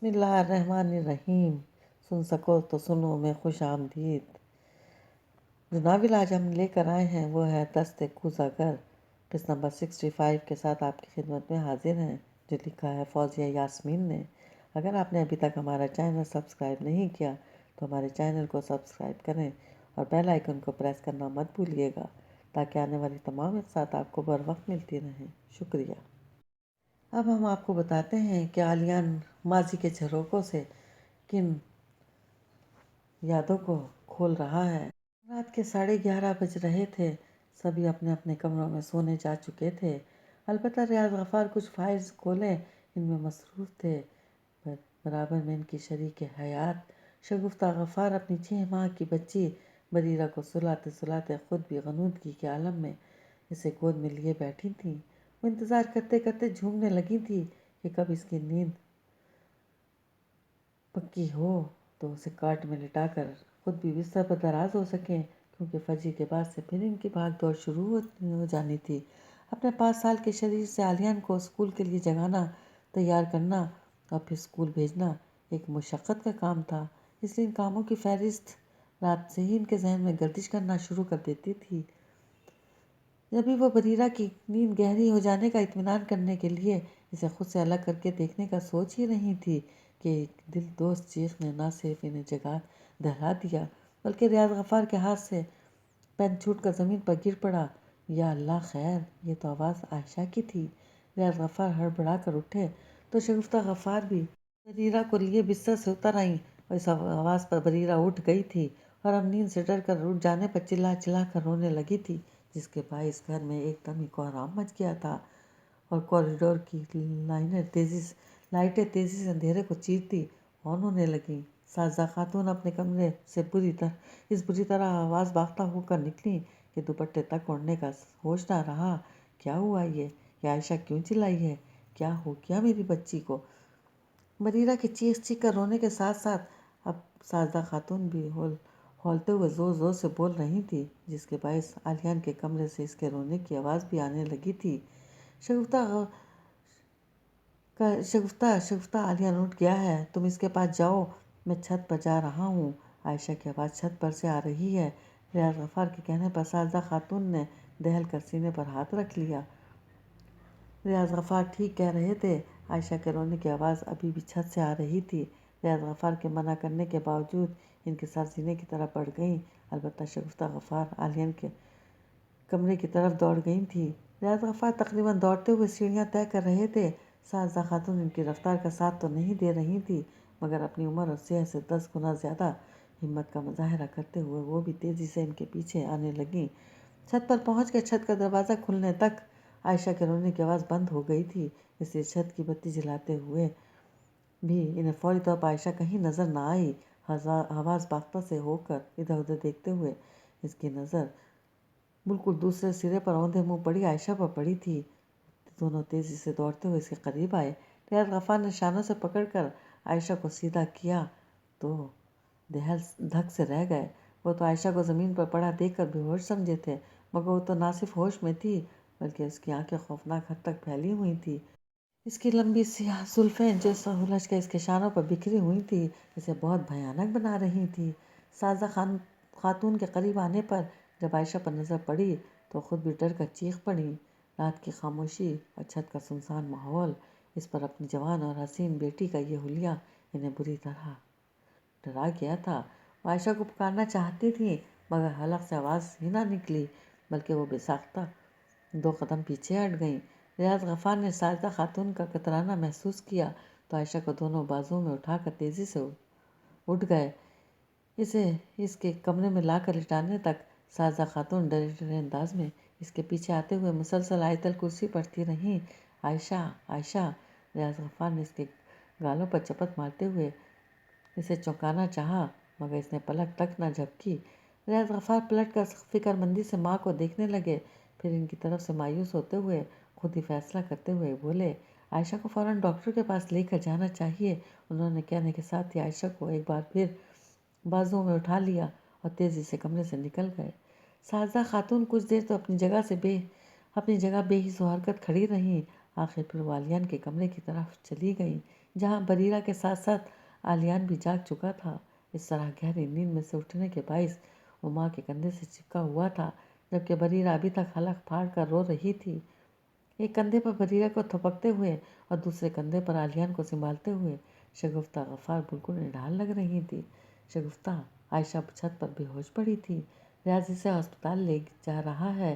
بسم اللہ الرحمن الرحیم۔ سن سکو تو سنو میں خوش آمدید۔ جو ناول آج ہم لے کر آئے ہیں وہ ہے دست کوزہ گر، قسط نمبر 65 کے ساتھ آپ کی خدمت میں حاضر ہیں، جو لکھا ہے فوزیہ یاسمین نے۔ اگر آپ نے ابھی تک ہمارا چینل سبسکرائب نہیں کیا تو ہمارے چینل کو سبسکرائب کریں اور بیل آئیکن کو پریس کرنا مت بھولیے گا تاکہ آنے والی تمام اقساط آپ کو بر وقت ملتی رہیں۔ شکریہ۔ اب ہم آپ کو بتاتے ہیں کہ عالیان ماضی کے جھروکوں سے کن یادوں کو کھول رہا ہے۔ رات کے 11:30 بج رہے تھے، سبھی اپنے اپنے کمروں میں سونے جا چکے تھے، البتہ ریاض غفار کچھ فائلز کھولے ان میں مصروف تھے۔ برابر میں ان کی شریک حیات شگفتہ غفار اپنی 6 ماہ کی بچی بریرہ کو سلاتے سلاتے خود بھی غنودگی کے عالم میں اسے گود میں لیے بیٹھی تھیں۔ وہ انتظار کرتے کرتے جھومنے لگی تھی کہ کب اس کی نیند پکی ہو تو اسے کاٹ میں لٹا کر خود بھی بستر پر دراز ہو سکیں، کیونکہ فجر کے بعد سے پھر ان کی بھاگ دوڑ شروع ہو جانی تھی۔ اپنے 5 سال کے شریر سے عالیان کو اسکول کے لیے جگانا، تیار کرنا اور پھر اسکول بھیجنا ایک مشقت کا کام تھا، اس لیے ان کاموں کی فہرست رات سے ہی ان کے ذہن میں گردش کرنا شروع کر دیتی تھی۔ جبھی وہ بریرہ کی نیند گہری ہو جانے کا اطمینان کرنے کے لیے اسے خود سے الگ کر کے دیکھنے کا سوچ ہی رہی تھی کہ ایک دل دوست چیخ نے نہ صرف انہیں جگا دہلا دیا بلکہ ریاض غفار کے ہاتھ سے پین چھوٹ کر زمین پر گر پڑا۔ یا اللہ خیر، یہ تو آواز عائشہ کی تھی۔ ریاض غفار ہڑبڑا کر اٹھے تو شگفتہ غفار بھی بریرہ کو لیے بستر سے اتر آئیں اور اس آواز پر بریرہ اٹھ گئی تھی اور اب نیند سے ڈر کر اٹھ جانے پر چلا چلا کر رونے لگی تھی، جس کے باعث گھر میں ایک دم ہی کوہرام مچ گیا تھا اور کوریڈور کی لائٹیں تیزی سے اندھیرے کو چیرتی آن ہونے لگیں۔ ساجدہ خاتون اپنے کمرے سے بری طرح آواز باختہ ہو کر نکلیں کہ دوپٹے تک اوڑھنے کا ہوش نہ رہا۔ کیا ہوا یہ عائشہ کیوں چلائی ہے؟ کیا ہو گیا میری بچی کو؟ بریرہ کی چیخ چیخ کر رونے کے ساتھ ساتھ اب ساجدہ خاتون بھی ہولتے ہوئے زور زور سے بول رہی تھی، جس کے باعث عالیان کے کمرے سے اس کے رونے کی آواز بھی آنے لگی تھی۔ شگفتہ عالیان اٹھ گیا ہے، تم اس کے پاس جاؤ، میں چھت پر جا رہا ہوں۔ عائشہ کی آواز چھت پر سے آ رہی ہے۔ ریاض غفار کے کہنے پر ساجدہ خاتون نے دہل کر سینے پر ہاتھ رکھ لیا۔ ریاض غفار ٹھیک کہہ رہے تھے، عائشہ کے رونے کی آواز ابھی بھی چھت سے آ رہی تھی۔ ریاض غفار کے منع کرنے کے باوجود ان کے سر سینے کی طرف بڑھ گئیں، البتہ شگفتہ غفار عالیان کے کمرے کی طرف دوڑ گئی تھی۔ ریاض غفار تقریباً دوڑتے ہوئے سیڑھیاں طے کر رہے تھے۔ ساجدہ خاتون ان کی رفتار کا ساتھ تو نہیں دے رہی تھی، مگر اپنی عمر اور صحت سے 10 گنا زیادہ ہمت کا مظاہرہ کرتے ہوئے وہ بھی تیزی سے ان کے پیچھے آنے لگیں۔ چھت پر پہنچ کر چھت کا دروازہ کھلنے تک عائشہ کے رونے کی آواز بند ہو گئی تھی، اس لیے چھت کی بتی جلاتے ہوئے بھی انہیں فوری طور پر عائشہ کہیں نظر نہ آئی۔ آواز باختہ سے ہو کر ادھر ادھر دیکھتے ہوئے اس کی نظر بالکل دوسرے سرے پر اوندھے منہ پڑی عائشہ پر پڑی تھی۔ دونوں تیزی سے دوڑتے ہوئے اس کے قریب آئے۔ ریاض غفار نے شانوں سے پکڑ کر عائشہ کو سیدھا کیا تو دہل دھک سے رہ گئے۔ وہ تو عائشہ کو زمین پر پڑا دیکھ کر بے ہوش سمجھے تھے، مگر وہ تو نہ صرف ہوش میں تھی بلکہ اس کی آنکھیں خوفناک حد تک پھیلی ہوئی تھیں۔ اس کی لمبی سیاہ زلفیں جو سہولج کے اس کے شانوں پر بکھری ہوئی تھیں اسے بہت بھیانک بنا رہی تھیں۔ ساجدہ خاتون کے قریب آنے پر جب عائشہ پر نظر پڑی تو خود بھی ڈر کر چیخ پڑیں۔ رات کی خاموشی اور چھت کا سنسان ماحول، اس پر اپنی جوان اور حسین بیٹی کا یہ حلیہ انہیں بری طرح ڈرا گیا تھا۔ وہ عائشہ کو پکارنا چاہتی تھیں مگر حلق سے آواز ہی نہ نکلی، بلکہ وہ بے ساختہ 2 قدم پیچھے ہٹ گئیں۔ ریاض غفار نے ساجدہ خاتون کا کترانا محسوس کیا تو عائشہ کو دونوں بازوؤں میں اٹھا کر تیزی سے اٹھ گئے۔ اسے اس کے کمرے میں لا کر لٹانے تک ساجدہ خاتون ڈرے ڈرے انداز میں اس کے پیچھے آتے ہوئے مسلسل آیت الکرسی پڑھتی رہیں۔ عائشہ عائشہ! ریاض غفار نے اس کے گالوں پر چپت مارتے ہوئے اسے چونکانا چاہا مگر اس نے پلک تک نہ جھپکی۔ ریاض غفار پلٹ کر فکر مندی سے ماں کو دیکھنے لگے، پھر ان کی طرف سے مایوس ہوتے ہوئے خود ہی فیصلہ کرتے ہوئے بولے، عائشہ کو فوراً ڈاکٹر کے پاس لے کر جانا چاہیے۔ انہوں نے کہنے کے ساتھ ہی عائشہ کو ایک بار پھر بازوؤں میں اٹھا لیا اور تیزی سے کمرے سے نکل گئے۔ ساجدہ خاتون کچھ دیر تو اپنی جگہ بے حس و حرکت کھڑی رہیں، آخر پھر وہ عالیان کے کمرے کی طرف چلی گئیں۔ جہاں بریرہ کے ساتھ ساتھ آلیان بھی جاگ چکا تھا۔ اس طرح گہری نیند میں سے اٹھنے کے باعث وہ ماں کے کندھے سے چپکا ہوا تھا، جبکہ بریرہ ابھی تک حلق پھاڑ کر رو رہی تھی۔ ایک کندھے پر بریرہ کو تھپکتے ہوئے اور دوسرے کندھے پر آلیان کو سنبھالتے ہوئے شگفتہ غفار بالکل نڈھال لگ رہی تھی۔ شگفتہ، عائشہ چھت پر بے ہوش پڑی تھی۔ ریاض اسے ہسپتال لے جا رہا ہے،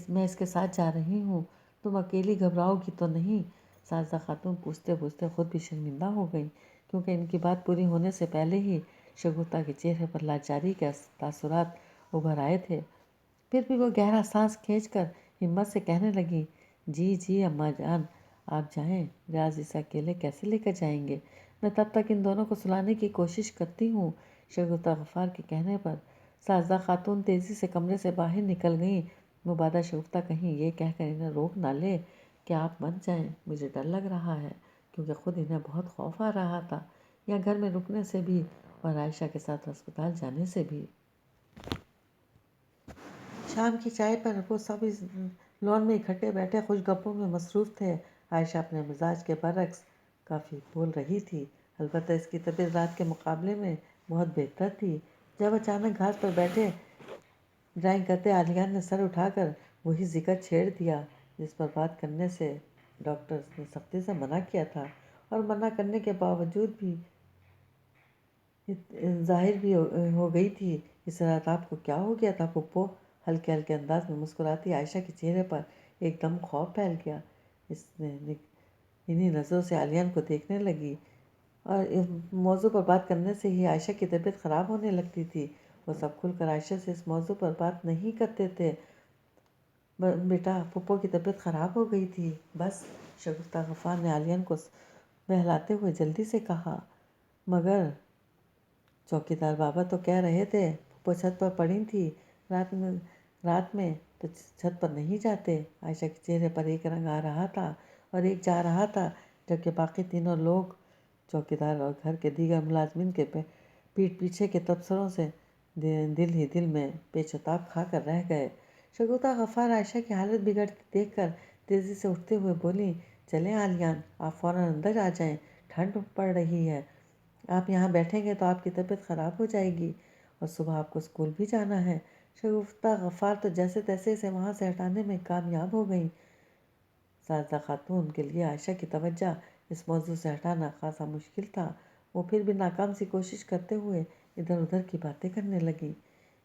میں اس کے ساتھ جا رہی ہوں، تم اکیلی گھبراؤ گی تو نہیں؟ ساجدہ خاتون پوچھتے پوچھتے خود بھی شرمندہ ہو گئیں، کیونکہ ان کی بات پوری ہونے سے پہلے ہی شگفتہ کے چہرے پر لاچاری کے تاثرات ابھر آئے تھے۔ پھر بھی وہ گہرا سانس کھینچ کر ہمت سے کہنے لگی، جی جی اماں جان، آپ جائیں، ریاض اسے اکیلے کیسے لے کر جائیں گے؟ میں تب تک ان دونوں کو سلانے کی کوشش کرتی ہوں۔ شگفتہ غفار کے کہنے پر ساجدہ خاتون تیزی سے کمرے سے باہر نکل گئیں۔ مبادہ شگفتہ کہیں یہ کہہ کر انہیں روک نہ لے کہ آپ مت جائیں، مجھے ڈر لگ رہا ہے، کیونکہ خود انہیں بہت خوف آ رہا تھا، یا گھر میں رکنے سے بھی اور عائشہ کے ساتھ ہسپتال جانے سے بھی۔ شام کی چائے پر وہ سب اس لون میں اکٹھے بیٹھے خوش گپوں میں مصروف تھے۔ عائشہ اپنے مزاج کے برعکس کافی بول رہی تھی، البتہ اس کی طبیعت رات کے مقابلے میں بہت بہتر تھی۔ جب اچانک گھاس پر بیٹھے ڈرائنگ کرتے آلیان نے سر اٹھا کر وہی ذکر چھیڑ دیا جس پر بات کرنے سے ڈاکٹر نے سختی سے منع کیا تھا، اور منع کرنے کے باوجود بھی ظاہر بھی ہو گئی تھی۔ اس رات آپ کو کیا ہو گیا تھا پھپھو؟ ہلکے ہلکے انداز میں مسکراتی عائشہ کے چہرے پر ایک دم خوف پھیل گیا۔ اس نے انہی نظروں سے آلیان کو دیکھنے لگی، اور اس موضوع پر بات کرنے سے ہی عائشہ کی طبیعت خراب ہونے لگتی تھی۔ وہ سب کھل کر عائشہ سے اس موضوع پر بات نہیں کرتے تھے۔ بیٹا، پھپھو کی طبیعت خراب ہو گئی تھی، بس، شگفتہ غفار نے آلیان کو بہلاتے ہوئے جلدی سے کہا۔ مگر چوکیدار بابا تو کہہ رہے تھے پھپھو چھت پر پڑی تھی، رات میں تو چھت پر نہیں جاتے۔ عائشہ کے چہرے پر ایک رنگ آ رہا تھا اور ایک جا رہا تھا، جبکہ باقی تینوں لوگ، چوکیدار اور گھر کے دیگر ملازمین کے پیٹھ پیچھے کے تبصروں سے دل ہی دل میں پیچ و تاب کھا کر رہ گئے۔ شگفتہ غفار عائشہ کی حالت بگڑتی دیکھ کر تیزی سے اٹھتے ہوئے بولیں، چلیں آلیان، آپ فوراً اندر آ جائیں، ٹھنڈ پڑ رہی ہے، آپ یہاں بیٹھیں گے تو آپ کی طبیعت خراب ہو جائے گی، اور صبح آپ کو اسکول بھی جانا ہے۔ شگفتہ غفار تو جیسے تیسے اسے وہاں سے ہٹانے میں کامیاب ہو گئیں۔ ساجدہ خاتون کے لیے عائشہ کی توجہ اس موضوع سے ہٹانا خاصا مشکل تھا۔ وہ پھر بھی ناکام سی کوشش کرتے ہوئے ادھر ادھر کی باتیں کرنے لگیں۔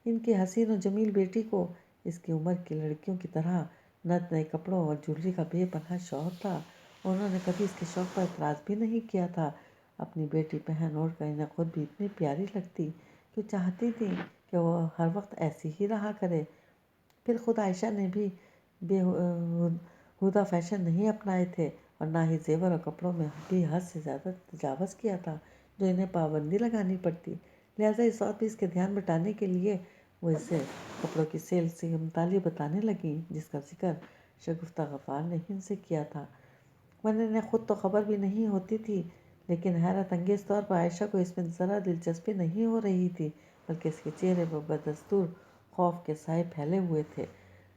ان کی حسین و جمیل بیٹی کو اس کی عمر کی لڑکیوں کی طرح نت نئے کپڑوں اور جویلری کا بے پناہ شوق تھا، اور انہوں نے کبھی اس کے شوق پر اعتراض بھی نہیں کیا تھا۔ اپنی بیٹی پہن اوڑھ کر انہیں خود بھی اتنی پیاری لگتی کہ چاہتی تھیں کہ وہ ہر وقت ایسی ہی رہا کرے۔ پھر خود عائشہ نے بھی بے ہودہ فیشن نہیں اپنائے تھے، اور نہ ہی زیور اور کپڑوں میں بھی حد سے زیادہ تجاوز کیا تھا جو انہیں پابندی لگانی پڑتی۔ لہٰذا اس وقت بھی اس کے دھیان بٹانے کے لیے وہ اسے کپڑوں کی سیل سے متعلق بتانے لگیں، جس کا ذکر شگفتہ غفار نے ان سے کیا تھا، ورنہ انہیں خود تو خبر بھی نہیں ہوتی تھی۔ لیکن حیرت انگیز طور پر عائشہ کو اس میں ذرا دلچسپی نہیں ہو رہی تھی، بلکہ اس کے چہرے پر بدستور خوف کے سائے پھیلے ہوئے تھے۔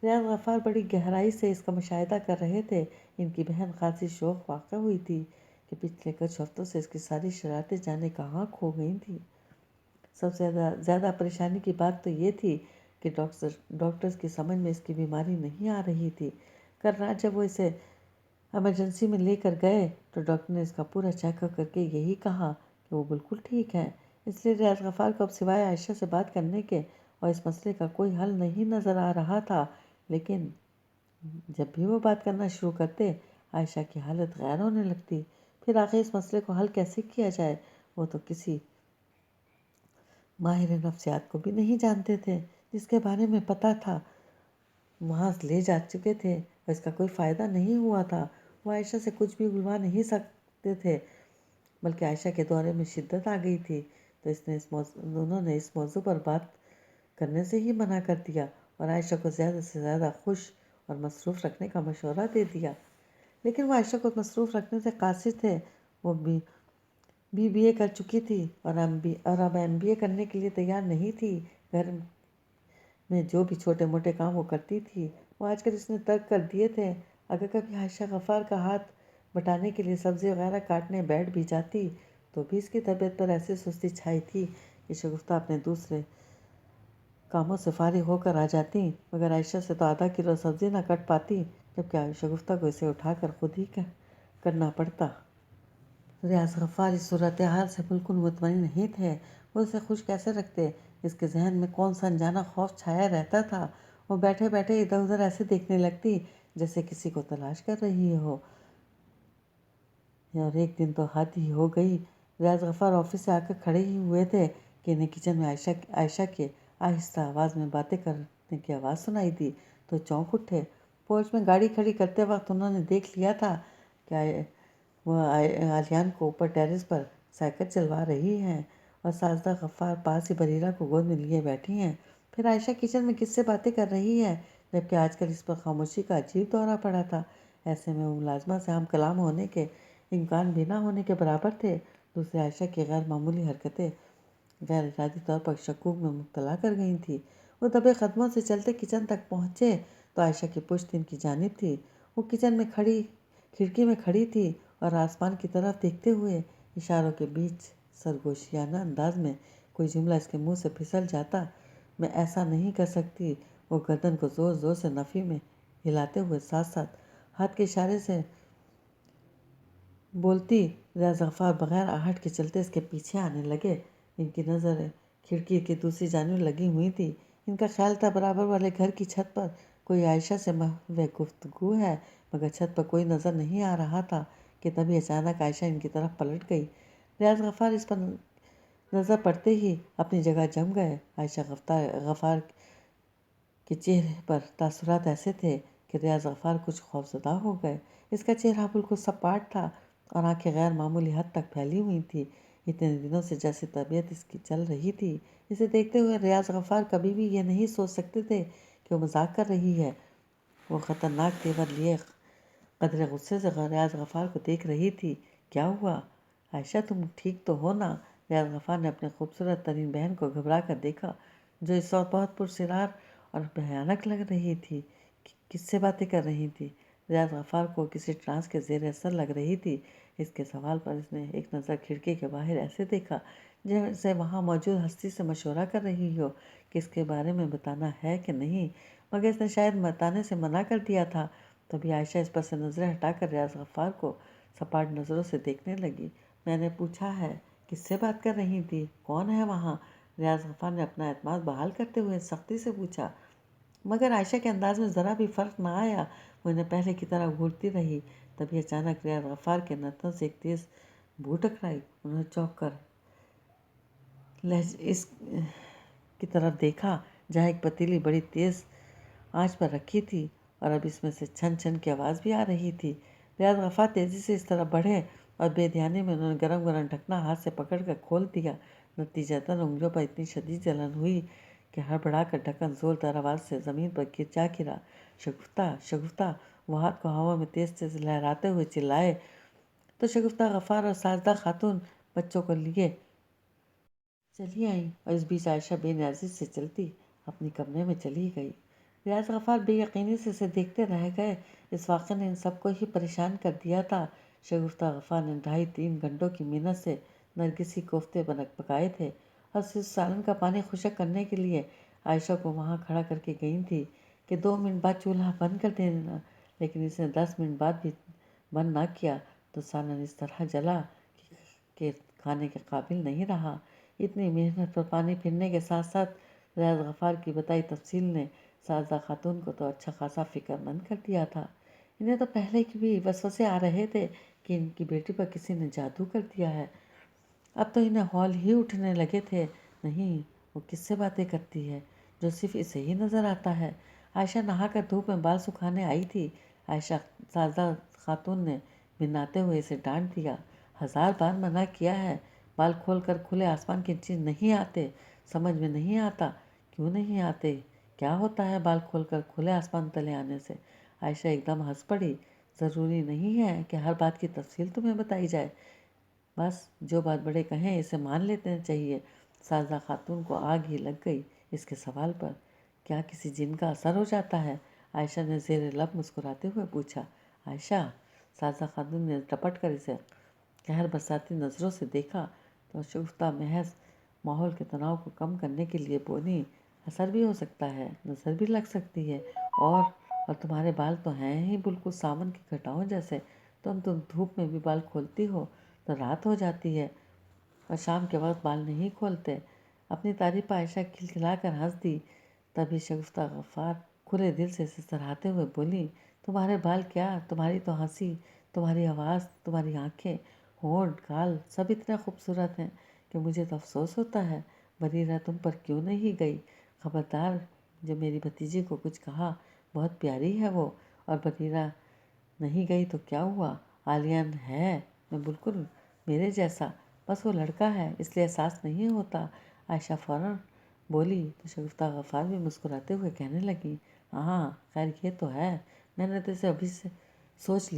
ریاض غفار بڑی گہرائی سے اس کا مشاہدہ کر رہے تھے۔ ان کی بہن خاصی شوق واقع ہوئی تھی کہ پچھلے کچھ ہفتوں سے اس کی ساری شرارتیں جانے کہاں کھو گئی تھیں۔ سب سے زیادہ پریشانی کی بات تو یہ تھی کہ ڈاکٹرز کی سمجھ میں اس کی بیماری نہیں آ رہی تھی۔ کل رات جب وہ اسے ایمرجنسی میں لے کر گئے تو ڈاکٹر نے اس کا پورا چیک اپ کر کے یہی کہا کہ وہ بالکل ٹھیک ہے۔ اس لیے ریاض غفار کو اب سوائے عائشہ سے بات کرنے کے اور اس مسئلے کا کوئی حل نہیں نظر آ رہا تھا۔ لیکن جب بھی وہ بات کرنا شروع کرتے، عائشہ کی حالت غیر ہونے لگتی۔ پھر آخر اس مسئلے کو حل کیسے کیا جائے، وہ تو کسی ماہر نفسیات کو بھی نہیں جانتے تھے۔ جس کے بارے میں پتہ تھا وہاں لے جا چکے تھے، اور اس کا کوئی فائدہ نہیں ہوا تھا۔ وہ عائشہ سے کچھ بھی بلوا نہیں سکتے تھے، بلکہ عائشہ کے دورے میں شدت آ گئی تھی، تو انہوں نے اس موضوع پر بات کرنے سے ہی منع کر دیا، اور عائشہ کو زیادہ سے زیادہ خوش اور مصروف رکھنے کا مشورہ دے دیا۔ لیکن وہ عائشہ کو مصروف رکھنے سے قاصر تھے۔ وہ بی اے کر چکی تھی، اور اب ایم بی اے کرنے کے لیے تیار نہیں تھی۔ گھر میں جو بھی چھوٹے موٹے کام وہ کرتی تھی وہ آج کل اس نے ترک کر دیے تھے۔ اگر کبھی عائشہ غفار کا ہاتھ بٹانے کے لیے سبزی وغیرہ کاٹنے بیٹھ بھی جاتی تو بھی اس کی طبیعت پر ایسی سستی چھائی تھی کہ شگفتہ اپنے دوسرے کاموں سے فارغ ہو کر آ جاتی، مگر عائشہ سے تو آدھا کلو سبزی نہ کٹ پاتی، جبکہ شگفتہ کو اسے اٹھا کر خود ہی کرنا پڑتا۔ ریاض غفار اس صورتحال سے بالکل مطمئن نہیں تھے۔ وہ اسے خوش کیسے رکھتے؟ اس کے ذہن میں کون سا انجانا خوف چھایا رہتا تھا؟ وہ بیٹھے بیٹھے ادھر ادھر ایسے دیکھنے لگتی جیسے کسی کو تلاش کر رہی ہو۔ اور ایک دن تو حد ہی ہو گئی۔ ریاض غفار آفس سے آ کر کھڑے ہی ہوئے تھے کہ انہیں کچن میں عائشہ کے آہستہ آواز میں باتیں کرنے کی آواز سنائی دی تو چونک اٹھے۔ پورچ میں گاڑی کھڑی کرتے وقت انہوں نے دیکھ لیا تھا کہ وہ عالیان کو اوپر ٹیرس پر سائیکل چلوا رہی ہیں اور ساجدہ غفار پاس ہی بریرہ کو گود میں لیے بیٹھی ہیں۔ پھر عائشہ کچن میں کس سے باتیں کر رہی ہے، جبکہ آج کل اس پر خاموشی کا عجیب دورہ پڑا تھا۔ ایسے میں وہ ملازمہ سے ہم کلام ہونے کے امکان بھی نہ ہونے کے برابر تھے۔ دوسرے عائشہ کی غیر معمولی حرکتیں غیر ارادی طور پر شکوک میں مبتلا کر گئی تھی۔ وہ دبے قدموں سے چلتے کچن تک پہنچے تو عائشہ کی پشت ان کی جانب تھی۔ وہ کچن میں کھڑکی میں کھڑی تھی اور آسمان کی طرف دیکھتے ہوئے اشاروں کے بیچ سرگوشیانہ انداز میں کوئی جملہ اس کے منہ سے پھسل جاتا۔ میں ایسا نہیں کر سکتی، وہ گردن کو زور زور سے نفی میں ہلاتے ہوئے ساتھ ساتھ ہاتھ کے اشارے سے بولتی۔ ریاض غفار بغیر آہٹ کے چلتے اس کے پیچھے آنے لگے۔ ان کی نظریں کھڑکی کی دوسری جانب لگی ہوئی تھی۔ ان کا خیال تھا برابر والے گھر کی چھت پر کوئی عائشہ سے محو گفتگو ہے، مگر چھت پر کوئی نظر نہیں آ رہا تھا کہ تبھی اچانک عائشہ ان کی طرف پلٹ گئی۔ ریاض غفار اس پر نظر پڑتے ہی اپنی جگہ جم گئے۔ عائشہ غفار کے چہرے پر تاثرات ایسے تھے کہ ریاض غفار کچھ خوفزدہ ہو گئے۔ اس کا چہرہ بالکل سپاٹ تھا اور آنکھیں غیر معمولی حد تک پھیلی ہوئی تھیں، اتنے دنوں سے جیسے طبیعت اس کی چل رہی تھی۔ اسے دیکھتے ہوئے ریاض غفار کبھی بھی یہ نہیں سوچ سکتے تھے کہ وہ مذاق کر رہی ہے۔ وہ خطرناک تیور لیے قدرے غصے سے ریاض غفار کو دیکھ رہی تھی۔ کیا ہوا؟ عائشہ تم ٹھیک تو ہو نا؟ ریاض غفار نے اپنی خوبصورت ترین بہن کو گھبرا کر دیکھا، جو اس وقت بہت پرسرار اور بھیانک لگ رہی تھی۔ کس سے باتیں کر رہی تھی؟ ریاض غفار کو کسی ٹرانس کے زیر اثر لگ رہی تھی۔ اس کے سوال پر اس نے ایک نظر کھڑکی کے باہر ایسے دیکھا جیسے وہاں موجود ہستی سے مشورہ کر رہی ہو کہ اس کے بارے میں بتانا ہے کہ نہیں، مگر اس نے شاید بتانے سے منع کر دیا تھا۔ تبھی عائشہ اس پر سے نظریں ہٹا کر ریاض غفار کو سپاٹ نظروں سے دیکھنے لگی۔ میں نے پوچھا ہے کس سے بات کر رہی تھی؟ کون ہے وہاں؟ ریاض غفار نے اپنا اعتماد بحال کرتے ہوئے سختی سے پوچھا، مگر عائشہ کے انداز میں ذرا بھی فرق نہ آیا۔ وہ انہیں پہلے کی طرح گھورتی رہی۔ تبھی اچانک ریاض غفار کے نتنوں سے ایک تیز بو ٹکرائی۔ انہوں نے چونک کر اس کی طرف دیکھا جہاں ایک پتیلی بڑی تیز آنچ پر رکھی تھی اور اب اس میں سے چھن چھن کی آواز بھی آ رہی تھی۔ ریاض غفار تیزی سے اس طرف بڑھے اور بے دھیانی میں انہوں نے گرم گرم ڈھکنا ہاتھ سے پکڑ کر کھول دیا۔ نتیجتاً انگلیوں پر اتنی شدید جلن ہوئی کہ ہڑبڑا کر ڈھکن زوردار آواز سے زمین پر جا گرا۔ شگفتہ، شگفتہ! وہ ہاتھ کو ہوا میں تیز تیز لہراتے ہوئے چلائے تو شگفتہ غفار اور ساجدہ خاتون بچوں کو لیے چلی آئیں اور اس بیچ عائشہ بے نیازی سے چلتی اپنی کمرے میں چلی گئی۔ ریاض غفار بے یقینی سے اسے دیکھتے رہ گئے۔ اس واقعے نے ان سب کو ہی پریشان کر دیا تھا۔ شگفتہ غفار نے 2.5-3 گھنٹوں کی محنت سے نرگسی کوفتے پکائے تھے اور صرف سالن کا پانی خشک کرنے کے لیے عائشہ کو وہاں کھڑا کر کے گئی تھی کہ 2 منٹ بعد چولہا بند کر دینا، لیکن اس نے 10 منٹ بعد بھی بند نہ کیا تو سالن اس طرح جلا کہ کھانے کے قابل نہیں رہا۔ اتنی محنت پر پانی پھرنے کے ساتھ ساتھ ریاض غفار کی بتائی تفصیل نے ساجدہ خاتون کو تو اچھا خاصا فکر مند کر دیا تھا۔ انہیں تو پہلے کی بھی وسوسے آ رہے تھے کہ ان کی بیٹی پر کسی نے جادو کر دیا ہے۔ اب تو انہیں ہول ہی اٹھنے لگے تھے۔ نہیں، وہ کس سے باتیں کرتی ہے جو صرف اسے ہی نظر آتا ہے؟ عائشہ نہا کر دھوپ میں بال سکھانے آئی تھی۔ عائشہ ساجدہ خاتون نے بھناتے ہوئے اسے ڈانٹ دیا۔ 1000 بار منع کیا ہے، بال کھول کر کھلے آسمان کے نیچے نہیں آتے۔ سمجھ میں نہیں آتا؟ کیوں نہیں آتے؟ کیا ہوتا ہے بال کھول کر کھلے آسمان تلے آنے سے؟ عائشہ ایک دم ہنس پڑی۔ ضروری نہیں ہے کہ ہر بات کی تفصیل تمہیں بتائی جائے، بس جو بات بڑے کہیں اسے مان لینا چاہیے۔ ساجدہ خاتون کو آگ ہی لگ گئی اس کے سوال پر۔ کیا کسی جن کا اثر ہو جاتا ہے؟ عائشہ نے زیر لب مسکراتے ہوئے پوچھا۔ عائشہ سازا خاتون نے ٹپٹ کر اسے قہر برساتی نظروں سے دیکھا تو شگفتہ محض ماحول کے تناؤ کو کم کرنے کے لیے بولی، اثر بھی ہو سکتا ہے، نظر بھی لگ سکتی ہے، اور تمہارے بال تو ہیں ہی بالکل ساون کی گھٹاؤں جیسے، تم دھوپ میں بھی بال کھولتی ہو تو رات ہو جاتی ہے اور شام کے وقت بال نہیں کھولتے۔ اپنی تعریف پر عائشہ کھلکھلا کر ہنس دی۔ تبھی شگفتہ غفار کھلے دل سے اسے سراہتے ہوئے بولی، تمہارے بال کیا، تمہاری تو ہنسی، تمہاری آواز، تمہاری آنکھیں، ہونٹ، گال سب اتنے خوبصورت ہیں کہ مجھے تو افسوس ہوتا ہے بریرہ تم پر کیوں نہیں گئی۔ خبردار جو میری بھتیجی کو کچھ کہا، بہت پیاری ہے وہ، اور بریرہ نہیں گئی تو کیا ہوا، عالیہ ہے میں بالکل میرے جیسا، بس وہ لڑکا ہے اس لیے احساس نہیں ہوتا۔ عائشہ فوراً بولی تو شگفتہ غفار بھی مسکراتے ہوئے کہنے لگی، ہاں خیر یہ تو ہے، میں نے تو اسے ابھی سے سوچ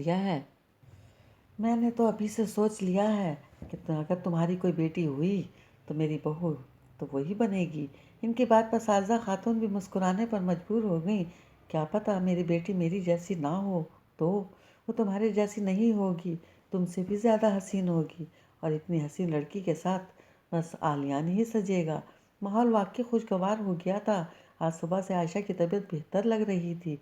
لیا ہے کہ اگر تمہاری کوئی بیٹی ہوئی تو میری بہو تو وہی بنے گی۔ ان کی بات پر سازا خاتون بھی مسکرانے پر مجبور ہو گئیں۔ کیا پتہ میری بیٹی میری جیسی نہ ہو تو وہ تمہارے جیسی نہیں ہوگی، تم سے بھی زیادہ حسین ہوگی، اور اتنی حسین لڑکی کے ساتھ بس عالیان ہی سجے گا۔ ماحول واقعی خوشگوار ہو گیا تھا۔ آج صبح سے عائشہ کی طبیعت بہتر لگ رہی تھی۔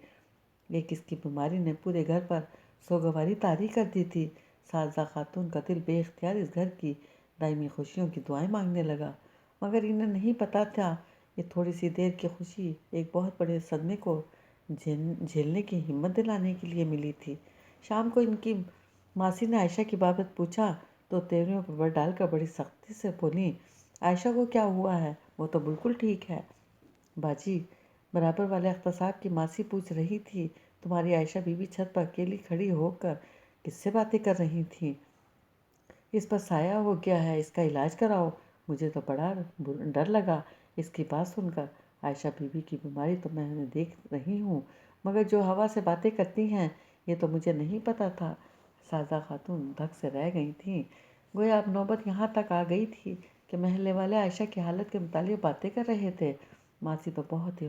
ایک اس کی بیماری نے پورے گھر پر سوگواری طاری کر دی تھی۔ سازا خاتون کا دل بے اختیار اس گھر کی دائمی خوشیوں کی دعائیں مانگنے لگا، مگر انہیں نہیں پتا تھا یہ تھوڑی سی دیر کی خوشی ایک بہت بڑے صدمے کو جھیلنے کی ہمت دلانے کے لیے ملی تھی۔ شام کو ان کی ماسی نے عائشہ کی بابت پوچھا تو تیوریوں پر بر ڈال کر بڑی سختی سے بولیں، عائشہ کو کیا ہوا ہے، وہ تو بالکل ٹھیک ہے۔ باجی، برابر والے اختر صاحب کی ماسی پوچھ رہی تھی، تمہاری عائشہ بی بی چھت پر اکیلی کھڑی ہو کر کس سے باتیں کر رہی تھیں؟ اس پر سایہ ہو گیا ہے، اس کا علاج کراؤ۔ مجھے تو بڑا ڈر لگا اس کی بات سن کر۔ عائشہ بی بی کی بیماری تو میں دیکھ رہی ہوں، مگر جو ہوا سے باتیں کرتی ہیں یہ تو مجھے نہیں پتا تھا۔ سازا خاتون دھک سے رہ گئی تھیں، گویا اب نوبت یہاں تک آ گئی تھی کہ محلے والے عائشہ کی حالت کے متعلق باتیں کر رہے تھے۔ ماسی تو بہت ہی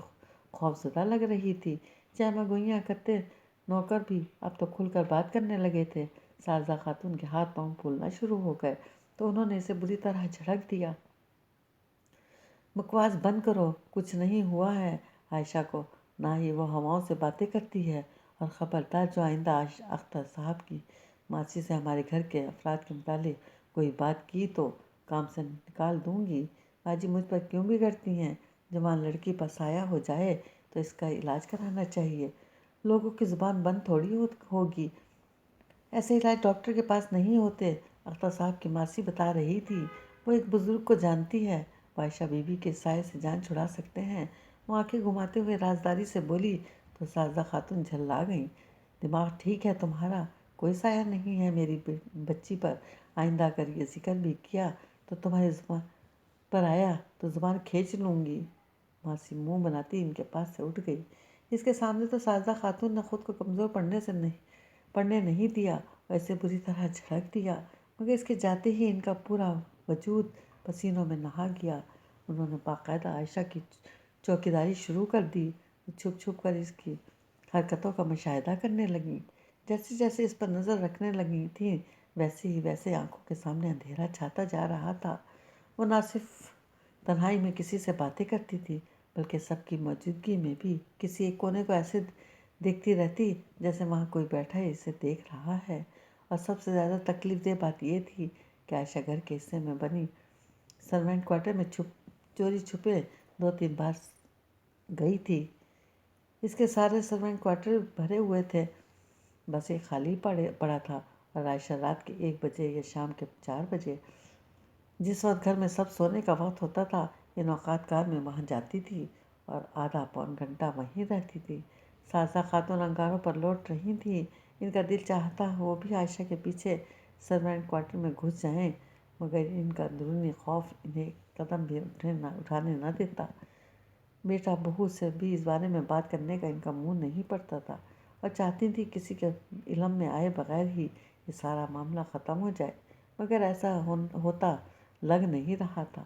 خوفزدہ لگ رہی تھی، چہمہ گوئیاں کرتے نوکر بھی اب تو کھل کر بات کرنے لگے تھے۔ سازا خاتون کے ہاتھ پاؤں پھولنا شروع ہو گئے تو انہوں نے اسے بری طرح جھڑک دیا، بکواس بند کرو، کچھ نہیں ہوا ہے عائشہ کو، نہ ہی وہ ہواؤں سے باتیں کرتی ہے، اور خبردار جو آئندہ اختر صاحب کی ماسی سے ہمارے گھر کے افراد کے متعلق کوئی بات کی تو کام سے نکال دوں گی۔ باجی مجھ پر کیوں بگڑتی ہیں؟ جوان لڑکی پر سایہ ہو جائے تو اس کا علاج کرانا چاہیے، لوگوں کی زبان بند تھوڑی ہوگی، ایسے علاج ڈاکٹر کے پاس نہیں ہوتے۔ اختر صاحب کی ماسی بتا رہی تھی وہ ایک بزرگ کو جانتی ہے، وہ عائشہ بی بی کے سائے سے جان چھڑا سکتے ہیں۔ وہ آنکھیں گھماتے ہوئے رازداری سے بولی تو سازا خاتون جھللا گئیں، دماغ ٹھیک ہے تمہارا، کوئی سایہ نہیں ہے میری بچی پر، آئندہ اگر یہ ذکر بھی کیا تو تمہاری زبان پر آیا تو زبان کھینچ لوں گی۔ ماسی منہ بناتی ان کے پاس سے اٹھ گئی۔ اس کے سامنے تو سازا خاتون نے خود کو کمزور پڑنے نہیں دیا، ویسے بری طرح جھڑک دیا، مگر اس کے جاتے ہی ان کا پورا وجود پسینوں میں نہا گیا۔ انہوں نے باقاعدہ عائشہ کی چوکیداری شروع کر دی، چھپ چھپ کر اس کی حرکتوں کا مشاہدہ کرنے لگیں۔ جیسے جیسے اس پر نظر رکھنے لگی تھیں ویسے ہی ویسے آنکھوں کے سامنے اندھیرا چھاتا جا رہا تھا۔ وہ نہ صرف تنہائی میں کسی سے باتیں کرتی تھی بلکہ سب کی موجودگی میں بھی کسی ایک کونے کو ایسے دیکھتی رہتی جیسے وہاں کوئی بیٹھا ہے اسے دیکھ رہا ہے۔ اور سب سے زیادہ تکلیف دہ بات یہ تھی کہ عائشہ گھر کے حصے میں بنی سرونٹ کوارٹر میں چوری چھپے 2-3 بار گئی تھی۔ اس کے سارے سرونٹ کوارٹر بھرے ہوئے تھے، بس ایک خالی پڑا تھا، اور عائشہ رات کے 1 بجے یا شام کے 4 بجے، جس وقت گھر میں سب سونے کا وقت ہوتا تھا، ان اوقات کار میں وہاں جاتی تھی اور آدھا پون گھنٹہ وہیں رہتی تھی۔ سازا خاتون انگاروں پر لوٹ رہی تھیں، ان کا دل چاہتا وہ بھی عائشہ کے پیچھے سرونٹ کوارٹر میں گھس جائیں، مگر ان کا اندرونی خوف انہیں ایک قدم بھی اٹھانے نہ دیتا۔ بیٹا بہو سے بھی اس بارے میں بات کرنے کا ان کا منہ نہیں پڑتا تھا، اور چاہتی تھی کسی کے علم میں آئے بغیر ہی یہ سارا معاملہ ختم ہو جائے، مگر ایسا ہوتا لگ نہیں رہا تھا۔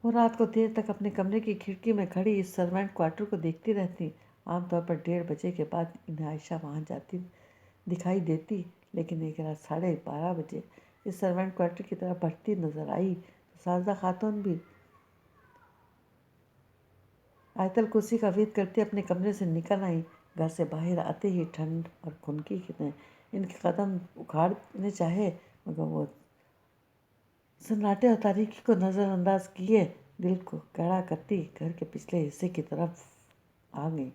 وہ رات کو دیر تک اپنے کمرے کی کھڑکی میں کھڑی اس سرونٹ کوارٹر کو دیکھتی رہتی۔ عام طور پر 1:30 بجے کے بعد انہیں عائشہ وہاں دکھائی دیتی، لیکن ایک رات 12:30 بجے اس سرونٹ کوارٹر کی طرف بڑھتی نظر آئی تو ساجدہ خاتون بھی آیت الکرسی کا ورد کرتے اپنے کمرے سے نکل آئیں۔ گھر سے باہر آتے ہی ٹھنڈ اور خنکی نے ان کے قدم اکھاڑنے چاہے، مگر وہ سناٹے اور تاریکی کو نظر انداز کیے دل کو کیڑا کرتی گھر کے پچھلے حصے کی طرف آ گئیں۔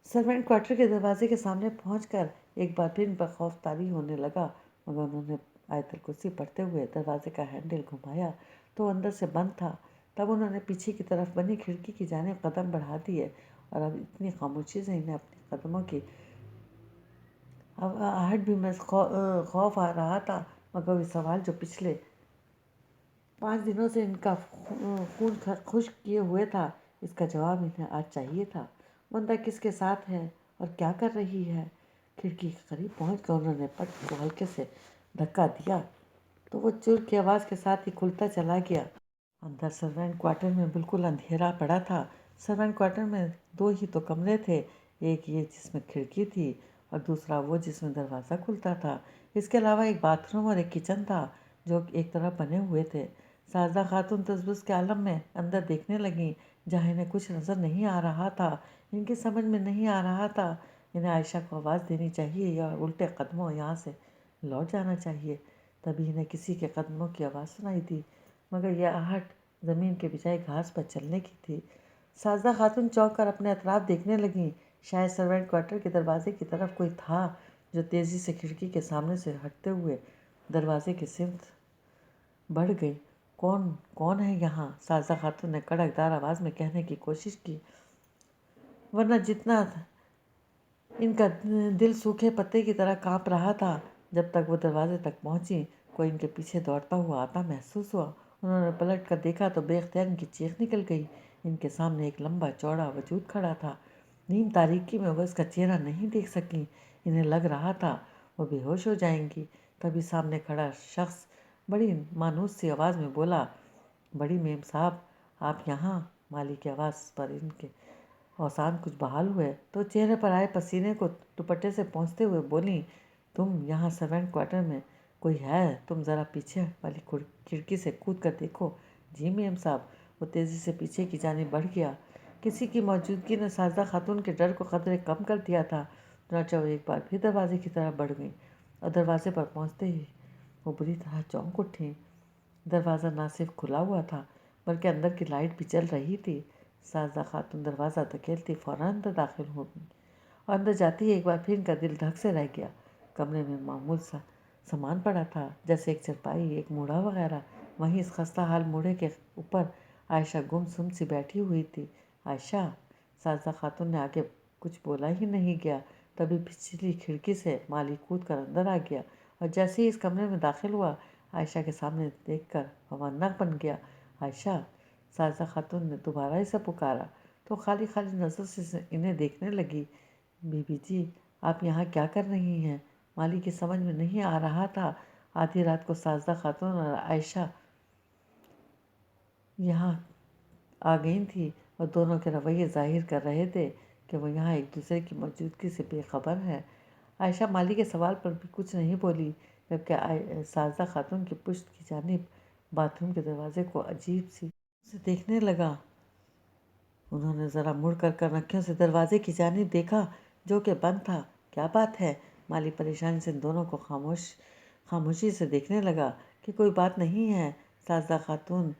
سرونٹ کوارٹر کے دروازے کے سامنے پہنچ کر ایک بار پھر ان پر خوف طاری ہونے لگا، مگر انہوں نے آیت الکرسی پڑھتے ہوئے دروازے کا ہینڈل گھمایا تو وہ اندر سے بند تھا۔ تب انہوں نے پیچھے کی طرف بنی کھڑکی کی جانب قدم بڑھا دیے اور اب اتنی خاموشی سے انہیں اپنے قدموں کی آہٹ بھی میں خوف آ رہا تھا، مگر وہ سوال جو پچھلے 5 دنوں سے ان کا خون خشک کیے ہوئے تھا، اس کا جواب انہیں آج چاہیے تھا۔ بندہ کس کے ساتھ ہے اور کیا کر رہی ہے؟ کھڑکی کے قریب پہنچ کر انہوں نے پٹ کو ہلکے سے دھکا دیا تو وہ چور کی آواز کے ساتھ ہی کھلتا چلا گیا۔ اندر سرونٹ کوارٹر میں بالکل اندھیرا پڑا تھا۔ سرونٹ کوارٹر میں 2 ہی تو کمرے تھے، ایک یہ جس میں کھڑکی تھی اور دوسرا وہ جس میں دروازہ کھلتا تھا۔ اس کے علاوہ ایک باتھ روم اور ایک کچن تھا جو ایک طرف بنے ہوئے تھے۔ ساجدہ خاتون تجویز کے عالم میں اندر دیکھنے لگیں، جہاں انہیں کچھ نظر نہیں آ رہا تھا۔ ان کی سمجھ میں نہیں آ رہا تھا انہیں عائشہ کو آواز دینی چاہیے یا الٹے قدموں یہاں سے لوٹ جانا چاہیے۔ تبھی انہیں کسی کے قدموں کی آواز سنائی دی، مگر یہ آہٹ زمین کے بجائے گھاس پر چلنے کی تھی۔ ساجدہ خاتون چونک کر اپنے اطراف دیکھنے لگیں، شاید سرونٹ کوارٹر کے دروازے کی طرف کوئی تھا، جو تیزی سے کھڑکی کے سامنے سے ہٹتے ہوئے دروازے کی سمت بڑھ گئی۔ کون ہے یہاں؟ ساجدہ خاتون نے کڑک دار آواز میں کہنے کی کوشش کی، ورنہ جتنا ان کا دل سوکھے پتے کی طرح کانپ رہا تھا۔ جب تک وہ دروازے تک پہنچی، کوئی ان کے پیچھے دوڑتا ہوا آتا محسوس ہوا۔ انہوں نے پلٹ کر دیکھا تو بے اختیار ان کی چیخ نکل گئی۔ ان کے سامنے ایک لمبا چوڑا وجود کھڑا تھا۔ نیم تاریکی میں وہ اس کا چہرہ نہیں دیکھ سکیں۔ انہیں لگ رہا تھا وہ بے ہوش ہو جائیں گی۔ تبھی سامنے کھڑا شخص بڑی مانوس سی آواز میں بولا، بڑی میم صاحب آپ یہاں؟ مالی کی آواز پر ان کے اوسان کچھ بحال ہوئے تو چہرے پر آئے پسینے کو دوپٹے سے پونچھتے ہوئے بولیں، تم یہاں سرونٹ کوارٹر میں؟ کوئی ہے؟ تم ذرا پیچھے والی کھڑکی سے کود کر دیکھو۔ جی میم صاحب۔ وہ تیزی سے پیچھے کی جانب بڑھ گیا۔ کسی کی موجودگی نے ساجدہ خاتون کے ڈر کو قدرے کم کر دیا تھا، چنانچہ وہ ایک بار پھر دروازے کی طرف بڑھ گئیں اور دروازے پر پہنچتے ہی وہ بری طرح چونک اٹھیں۔ دروازہ نہ صرف کھلا ہوا تھا بلکہ اندر کی لائٹ بھی جل رہی تھی۔ ساجدہ خاتون دروازہ دھکیلتی فوراً اندر داخل ہو گئیں اور اندر جاتے ہی ایک بار پھر ان کا دل دھک سے رہ گیا۔ کمرے میں معمول سا سامان پڑا تھا، جیسے ایک چرپائی، ایک موڑھا وغیرہ۔ وہیں اس خستہ حال موڑھے کے اوپر عائشہ گم سم سی بیٹھی ہوئی تھی۔ عائشہ! ساجدہ خاتون نے آگے کچھ بولا ہی نہیں گیا، تبھی پچھلی کھڑکی سے مالی کود کر اندر آ گیا اور جیسے ہی اس کمرے میں داخل ہوا، عائشہ کے سامنے دیکھ کر حیران بن گیا۔ عائشہ! ساجدہ خاتون نے دوبارہ اسے پکارا تو خالی خالی نظر سے انہیں دیکھنے لگی۔ بی بی جی آپ یہاں کیا کر رہی ہیں؟ مالی کی سمجھ میں نہیں آ رہا تھا۔ آدھی رات کو ساجدہ خاتون اور عائشہ یہاں آ گئی تھیں اور دونوں کے رویے ظاہر کر رہے تھے کہ وہ یہاں ایک دوسرے کی موجودگی سے بے خبر ہیں۔ عائشہ مالی کے سوال پر بھی کچھ نہیں بولی، جبکہ ساجدہ خاتون کی پشت کی جانب باتھ روم کے دروازے کو عجیب سی سے دیکھنے لگا۔ انہوں نے ذرا مڑ کر آنکھوں سے دروازے کی جانب دیکھا جو کہ بند تھا۔ کیا بات ہے؟ مالی پریشانی سے ان دونوں کو خاموشی سے دیکھنے لگا کہ کوئی بات نہیں ہے۔ ساجدہ خاتون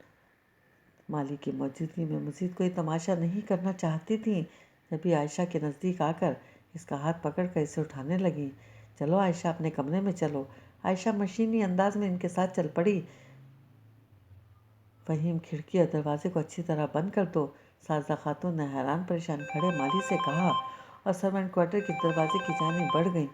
مالی کی موجودگی میں مزید کوئی تماشا نہیں کرنا چاہتی تھیں، جبھی عائشہ کے نزدیک آ کر اس کا ہاتھ پکڑ کر اسے اٹھانے لگیں۔ چلو عائشہ اپنے کمرے میں چلو۔ عائشہ مشینی انداز میں ان کے ساتھ چل پڑی۔ فہیم کھڑکی اور دروازے کو اچھی طرح بند کر دو، ساجدہ خاتون نے حیران پریشان کھڑے مالی سے کہا اور سرونٹ کوارٹر کے دروازے کی جانب بڑھ گئیں۔